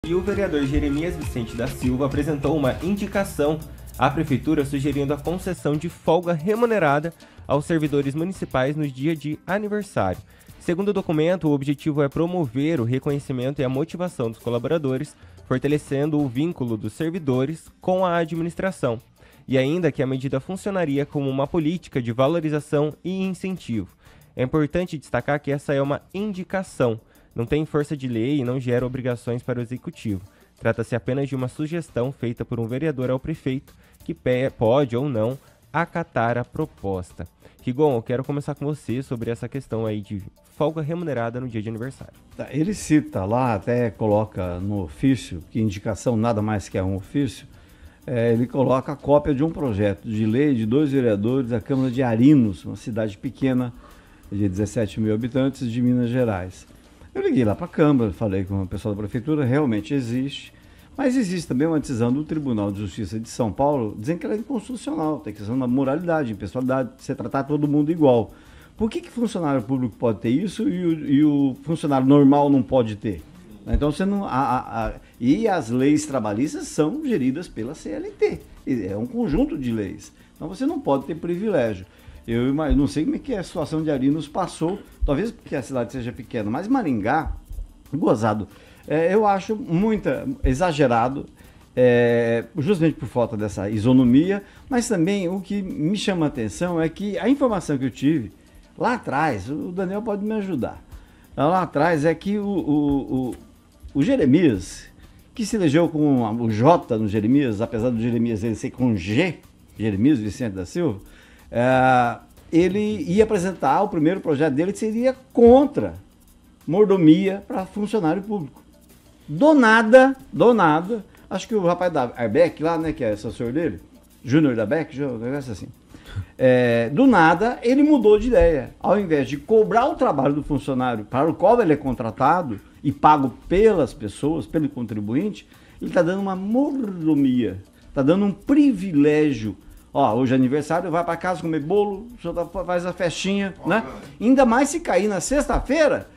E o vereador Jeremias Vicente da Silva apresentou uma indicação à prefeitura sugerindo a concessão de folga remunerada aos servidores municipais no dia de aniversário. Segundo o documento, o objetivo é promover o reconhecimento e a motivação dos colaboradores, fortalecendo o vínculo dos servidores com a administração. E ainda que a medida funcionaria como uma política de valorização e incentivo. É importante destacar que essa é uma indicação, não tem força de lei e não gera obrigações para o executivo. Trata-se apenas de uma sugestão feita por um vereador ao prefeito, que pode ou não acatar a proposta. Rigon, eu quero começar com você sobre essa questão aí de folga remunerada no dia de aniversário. Ele cita lá, até coloca no ofício, que indicação nada mais que é um ofício, ele coloca a cópia de um projeto de lei de 2 vereadores da Câmara de Arinos, uma cidade pequena de 17 mil habitantes de Minas Gerais. Eu liguei lá para a Câmara, falei com o pessoal da Prefeitura, realmente existe, mas existe também uma decisão do Tribunal de Justiça de São Paulo dizendo que ela é inconstitucional, tem questão da moralidade, impessoalidade, você tratar todo mundo igual. Por que funcionário público pode ter isso e o funcionário normal não pode ter? Então você não. E as leis trabalhistas são geridas pela CLT. É um conjunto de leis. Então você não pode ter privilégio. Eu não sei como é que a situação de Arinos passou, talvez porque a cidade seja pequena, mas Maringá, gozado, eu acho exagerado, justamente por falta dessa isonomia, mas também o que me chama a atenção é que a informação que eu tive lá atrás, o Daniel pode me ajudar, lá atrás é que o Jeremias, que se elegeu com o J no Jeremias, apesar do Jeremias ele ser com G, Jeremias Vicente da Silva, ele ia apresentar o primeiro projeto dele que seria contra mordomia para funcionário público. Do nada, acho que o rapaz da Arbeck lá, né, que é assessor dele, Júnior da Beck, um negócio assim, do nada ele mudou de ideia. Ao invés de cobrar o trabalho do funcionário para o qual ele é contratado e pago pelas pessoas, pelo contribuinte, ele está dando uma mordomia, está dando um privilégio. Hoje é aniversário, vai para casa comer bolo, faz a festinha, né? Ainda mais se cair na sexta-feira,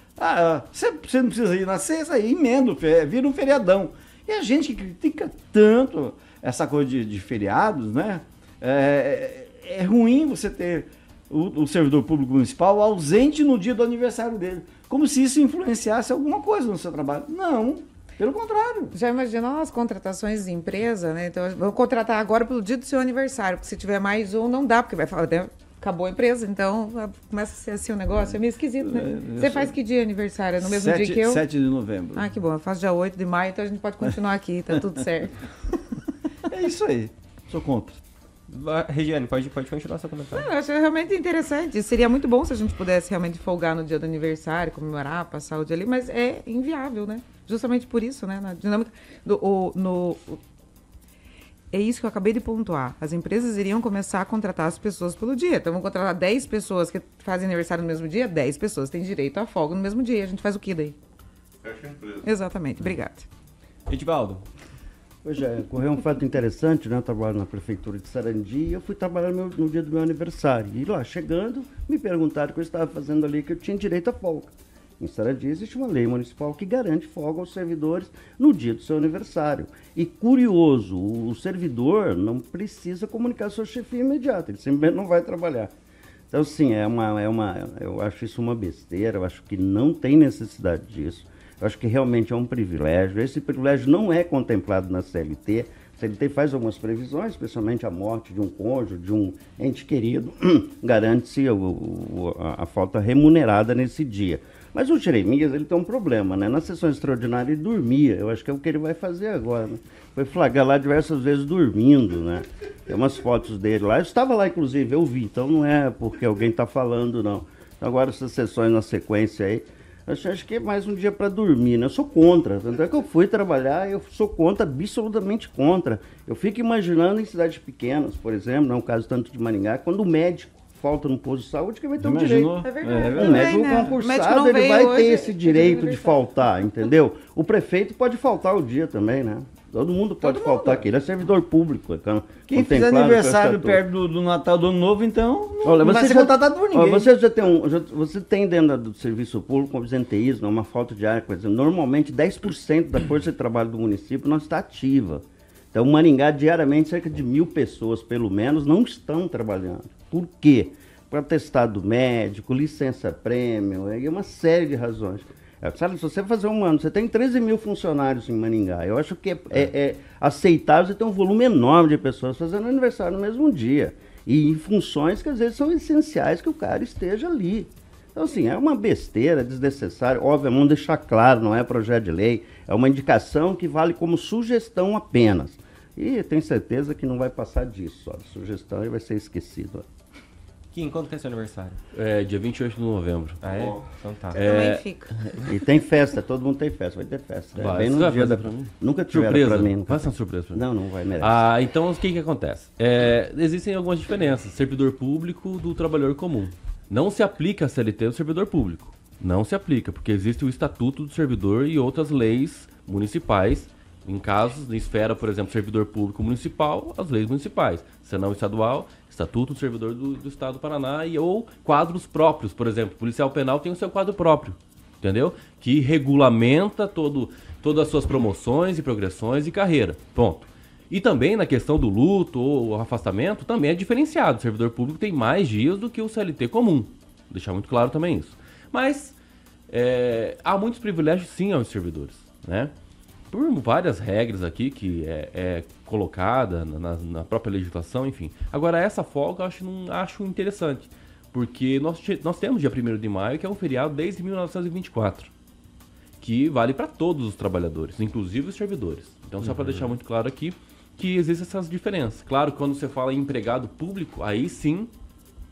você não precisa ir na sexta, aí emenda, vira um feriadão. E a gente que critica tanto essa coisa de feriados, né? É ruim você ter o servidor público municipal ausente no dia do aniversário dele, como se isso influenciasse alguma coisa no seu trabalho. Não. Pelo contrário. Já imaginou as contratações de empresa, né? Então, vou contratar agora pelo dia do seu aniversário, porque se tiver mais um, não dá, porque vai falar, acabou a empresa, então começa a ser assim o negócio, é meio esquisito, né? Você faz que dia aniversário? No mesmo dia que eu? 7 de novembro. Ah, que bom, eu faço dia 8 de maio, então a gente pode continuar aqui, tá tudo certo. É isso aí, sou contra. Regiane, pode continuar seu comentário. Eu acho realmente interessante. Seria muito bom se a gente pudesse realmente folgar no dia do aniversário, comemorar, passar o dia ali, mas é inviável, né? Justamente por isso, né? Na dinâmica é isso que eu acabei de pontuar. As empresas iriam começar a contratar as pessoas pelo dia. Então, vão contratar 10 pessoas que fazem aniversário no mesmo dia, 10 pessoas têm direito à folga no mesmo dia. A gente faz o que daí? Fecha a empresa. Exatamente. Obrigada. Edivaldo. Hoje ocorreu um fato interessante, né? Eu trabalho na prefeitura de Sarandi e eu fui trabalhar no dia do meu aniversário. E lá, chegando, me perguntaram o que eu estava fazendo ali, que eu tinha direito à folga. Em Sarandi existe uma lei municipal que garante folga aos servidores no dia do seu aniversário. E curioso, o servidor não precisa comunicar a sua chefia imediata, ele simplesmente não vai trabalhar. Então, sim, eu acho isso uma besteira, eu acho que não tem necessidade disso. Eu acho que realmente é um privilégio. Esse privilégio não é contemplado na CLT. A CLT faz algumas previsões, especialmente a morte de um cônjuge, de um ente querido, garante-se a falta remunerada nesse dia. Mas o Jeremias, ele tem um problema, né? Na sessão extraordinária ele dormia, eu acho que é o que ele vai fazer agora, né? Foi flagrar lá diversas vezes dormindo, né? Tem umas fotos dele lá, eu estava lá inclusive, eu vi, então não é porque alguém está falando, não. Então, agora essas sessões na sequência aí, acho que é mais um dia para dormir, né? Eu sou contra, tanto é que eu fui trabalhar, eu sou contra, absolutamente contra. Eu fico imaginando em cidades pequenas, por exemplo, não é um caso tanto de Maringá, quando o médico falta no posto de saúde, que vai ter um direito. É verdade. Um médico concursado, ele vai ter esse direito de faltar, entendeu? O prefeito pode faltar o dia também, né? Todo mundo pode faltar aqui. Ele é servidor público. Quem fizer aniversário perto do Natal, do Ano Novo, então não vai ser contratado por ninguém. Você tem dentro do serviço público um absenteísmo, uma falta de ar, coisa. Normalmente 10% da força de trabalho do município não está ativa. Então, Maringá, diariamente, cerca de 1.000 pessoas, pelo menos, não estão trabalhando. Por quê? Para atestado médico, licença-prêmio, e uma série de razões. Sabe, se você fazer um ano, você tem 13 mil funcionários em Maringá. Eu acho que é aceitável você ter um volume enorme de pessoas fazendo aniversário no mesmo dia. E em funções que às vezes são essenciais que o cara esteja ali. Então, assim, é uma besteira, desnecessária. Óbvio, vamos deixar claro, não é projeto de lei. É uma indicação que vale como sugestão apenas. E tenho certeza que não vai passar disso. Ó. Sugestão e vai ser esquecido. Ó. Kim, quando que é seu aniversário? É dia 28 de novembro. Ah, é? Então tá. Também fica. E tem festa, todo mundo tem festa, vai ter festa. Vai, bem no dia da... Nunca tiveram surpresa pra mim. Vai ser uma surpresa pra mim. Não vai, merece. Então o que acontece? Existem algumas diferenças. Servidor público do trabalhador comum. Não se aplica a CLT do servidor público. Não se aplica, porque existe o Estatuto do Servidor e outras leis municipais. Em casos de esfera, por exemplo, servidor público municipal, as leis municipais. Senão estadual, Estatuto do Servidor do Estado do Paraná ou quadros próprios, por exemplo. Policial penal tem o seu quadro próprio, entendeu? Que regulamenta todas as suas promoções e progressões e carreira. Ponto. E também na questão do luto ou afastamento, também é diferenciado. O servidor público tem mais dias do que o CLT comum. Vou deixar muito claro também isso. Mas há muitos privilégios sim aos servidores, né? Por várias regras aqui que é colocada na própria legislação, enfim. Agora, essa folga eu acho interessante, porque nós temos dia 1º de maio, que é um feriado desde 1924, que vale para todos os trabalhadores, inclusive os servidores. Então, só para deixar muito claro aqui que existem essas diferenças. Claro que quando você fala em empregado público, aí sim,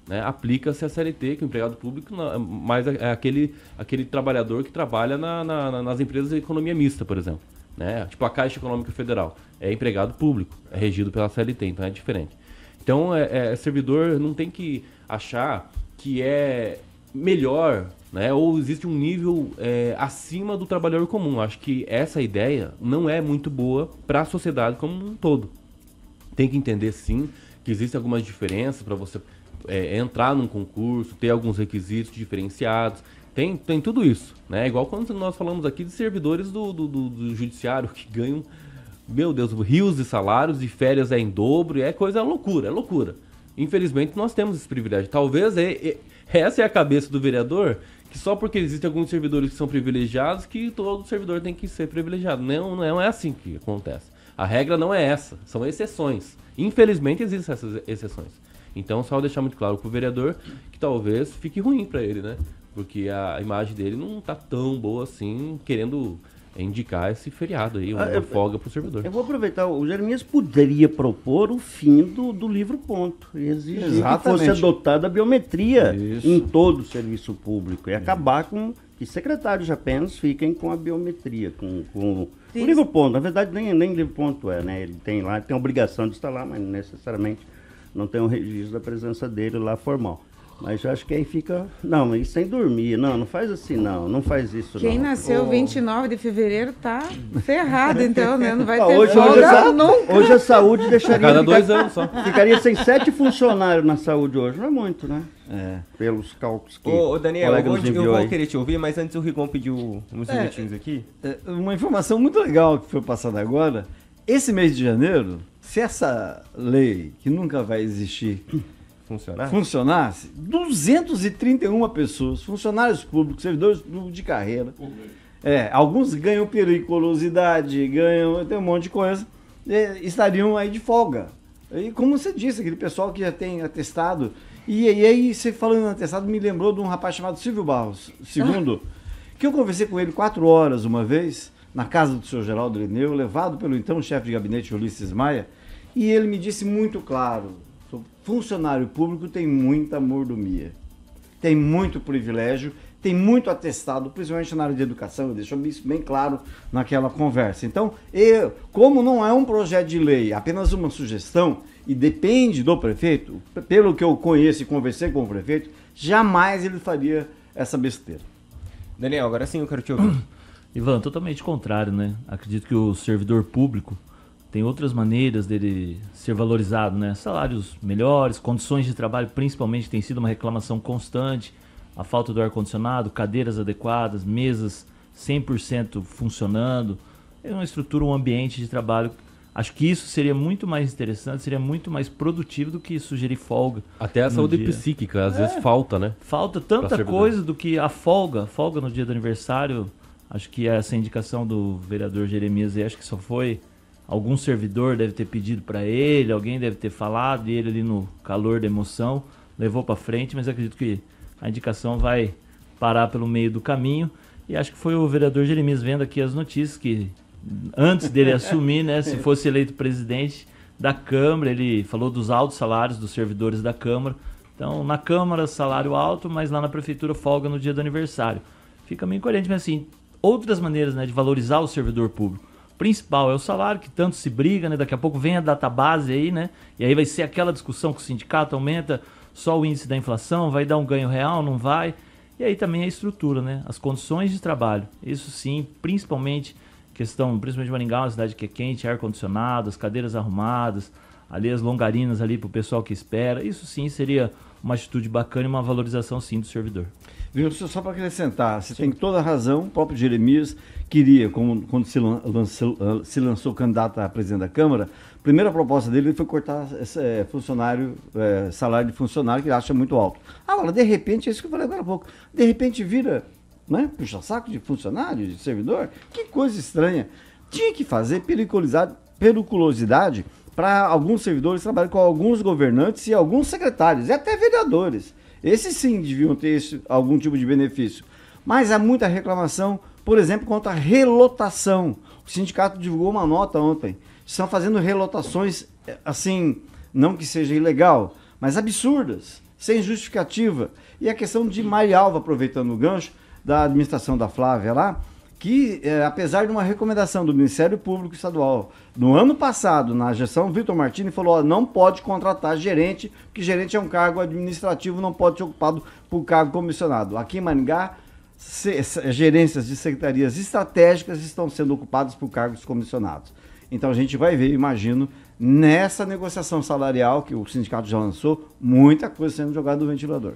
né, aplica-se a CLT, que o empregado público mais é aquele trabalhador que trabalha nas empresas de economia mista, por exemplo. Né? Tipo a Caixa Econômica Federal, é empregado público, é regido pela CLT, então é diferente. Então, servidor não tem que achar que é melhor, né? Ou existe um nível acima do trabalhador comum. Acho que essa ideia não é muito boa para a sociedade como um todo. Tem que entender, sim, que existem algumas diferenças para você entrar num concurso, ter alguns requisitos diferenciados. Tem tudo isso, né? Igual quando nós falamos aqui de servidores do judiciário que ganham, meu Deus, rios de salários e férias em dobro, e é loucura, é loucura. Infelizmente nós temos esse privilégio. Talvez essa é a cabeça do vereador, que só porque existem alguns servidores que são privilegiados, que todo servidor tem que ser privilegiado. Não é assim que acontece. A regra não é essa, são exceções. Infelizmente existem essas exceções. Então, só deixar muito claro para o vereador que talvez fique ruim para ele, né? Porque a imagem dele não tá tão boa assim, querendo indicar esse feriado aí, uma folga para o servidor. Eu vou aproveitar, o Jeremias poderia propor o fim do livro ponto e exigir que fosse adotada a biometria em todo o serviço público e acabar com que secretários apenas fiquem com a biometria, com o livro ponto. Na verdade, nem livro ponto né? Ele tem lá, tem a obrigação de estar lá, mas necessariamente não tem um registro da presença dele lá formal. Mas eu acho que aí fica... Não, e sem dormir. Não faz assim, não faz isso não. Quem nasceu 29 de fevereiro tá ferrado, então, né? Não vai ter folga nunca. Hoje a saúde deixaria... Cada 2 anos só. Ficaria sem 7 funcionários na saúde hoje. Não é muito, né? Pelos cálculos que Ô, Daniel, eu vou querer te ouvir, mas antes o Rigon pediu uns minutinhos aqui. Uma informação muito legal que foi passada agora. Esse mês de janeiro, se essa lei, que nunca vai existir... funcionasse, 231 pessoas, funcionários públicos, servidores públicos de carreira, alguns ganham periculosidade, tem um monte de coisa, estariam aí de folga. E como você disse, aquele pessoal que já tem atestado, e aí você falando em atestado, me lembrou de um rapaz chamado Silvio Barros II, que eu conversei com ele 4 horas uma vez, na casa do senhor Geraldo Ireneu, levado pelo então chefe de gabinete Ulisses Maia, e ele me disse muito claro: funcionário público tem muita mordomia, tem muito privilégio, tem muito atestado, principalmente na área de educação, ele deixou isso bem claro naquela conversa. Então, como não é um projeto de lei, apenas uma sugestão, e depende do prefeito, pelo que eu conheço e conversei com o prefeito, jamais ele faria essa besteira. Daniel, agora sim eu quero te ouvir. Ivan, totalmente contrário, né? Acredito que o servidor público tem outras maneiras dele ser valorizado, né? Salários melhores, condições de trabalho, principalmente, tem sido uma reclamação constante, a falta do ar-condicionado, cadeiras adequadas, mesas 100% funcionando, é uma estrutura, um ambiente de trabalho. Acho que isso seria muito mais interessante, seria muito mais produtivo do que sugerir folga. Até a saúde psíquica, às vezes falta, né? Falta tanta coisa do que a folga no dia do aniversário. Acho que essa indicação do vereador Jeremias, acho que só foi algum servidor deve ter pedido para ele, alguém deve ter falado, e ele ali no calor da emoção levou para frente, mas acredito que a indicação vai parar pelo meio do caminho. E acho que foi o vereador Jeremias, vendo aqui as notícias, que antes dele assumir, né, se fosse eleito presidente da Câmara, ele falou dos altos salários dos servidores da Câmara. Então, na Câmara, salário alto, mas lá na Prefeitura, folga no dia do aniversário. Fica meio incoerente, mas assim, outras maneiras, né, de valorizar o servidor público. O principal é o salário, que tanto se briga, né, daqui a pouco vem a database aí, né, e aí vai ser aquela discussão que o sindicato aumenta só o índice da inflação, vai dar um ganho real, não vai? E aí também a estrutura, né, as condições de trabalho. Isso sim, principalmente de Maringá, uma cidade que é quente, ar-condicionado, as cadeiras arrumadas, ali as longarinas ali para o pessoal que espera. Isso sim seria uma atitude bacana e uma valorização sim do servidor. Viu, só para acrescentar, você tem toda a razão, o próprio Jeremias queria, quando se lançou candidato a presidente da Câmara, a primeira proposta dele foi cortar salário de funcionário, que ele acha muito alto. Agora, de repente, é isso que eu falei agora há pouco, de repente vira, né, puxa-saco de funcionário, de servidor, que coisa estranha. Tinha que fazer periculosidade para alguns servidores trabalharem com alguns governantes e alguns secretários, e até vereadores. Esses sim deviam ter algum tipo de benefício. Mas há muita reclamação, por exemplo, quanto à relotação. O sindicato divulgou uma nota ontem. Estão fazendo relotações, assim, não que seja ilegal, mas absurdas, sem justificativa. E a questão de Marialva, aproveitando o gancho, da administração da Flávia lá, que apesar de uma recomendação do Ministério Público Estadual, no ano passado, na gestão Vitor Martini, falou, ó, não pode contratar gerente, porque gerente é um cargo administrativo, não pode ser ocupado por cargo comissionado. Aqui em Maringá, gerências de secretarias estratégicas estão sendo ocupadas por cargos comissionados. Então a gente vai ver, imagino, nessa negociação salarial que o sindicato já lançou, muita coisa sendo jogada no ventilador.